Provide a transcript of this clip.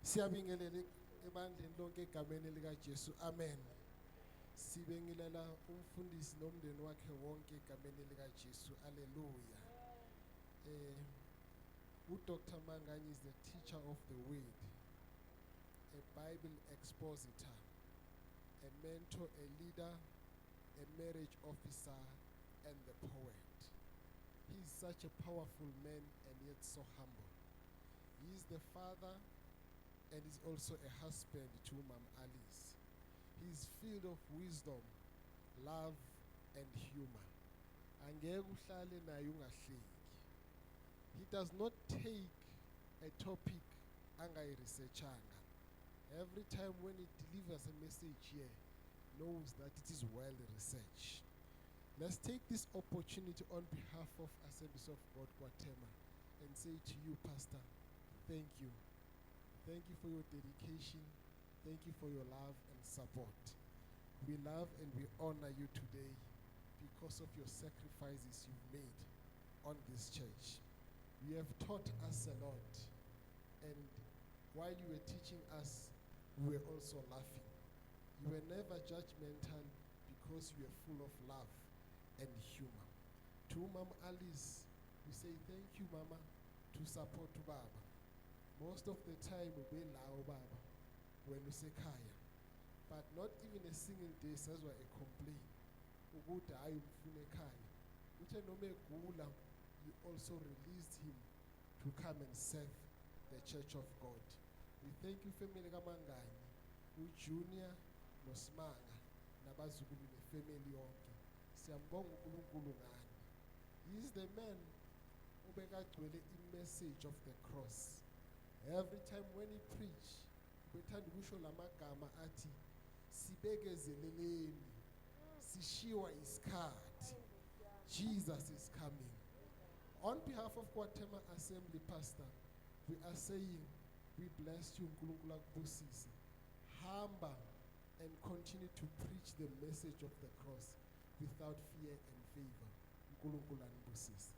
Siyabingelele ebandleni lonke egameni lika Jesu. Amen. Sibingelela umfundisi nomndeni wakhe wonke egameni lika Jesu. Hallelujah. Dr. Manganyi is the teacher of the word, a Bible expositor, a mentor, a leader, a marriage officer, and the poet. He is such a powerful man and yet so humble. He is the father and is also a husband to Mom Alice. He is filled of wisdom, love, and humor. Angeke uhlale naye ungahleki. He does not take a topic angayiresearchanga. Every time when he delivers a message here, knows that it is well researched. Let's take this opportunity on behalf of Assemblies of God Guatemala and say to you, Pastor, thank you. Thank you for your dedication. Thank you for your love and support. We love and we honor you today because of your sacrifices you've made on this church. You have taught us a lot, and while you were teaching us, we were also laughing. You were never judgmental because you were full of love and humor. To Mama Alice, we say thank you, Mama, to support Baba. Most of the time we allow Baba when we say Kaya, but not even a single day says we're a complaint. You also released him to come and serve the Church of God. We thank you, family Kamangani, Junior, Nosmanga, Nabazukulu, the family yonke. Siyambonga uNkulunkulu ngani. He is the man who bekagcwele message of the cross. Every time when he preach, bethanda ukusho lamagama athi sibekezeleleni, sishiwa isikhathi. Jesus is coming. On behalf of Guatemala Assembly, Pastor, we are saying, we bless you, Nkulunkulu akubusise. Hamba and continue to preach the message of the cross without fear and favor. Nkulunkulu anibusise.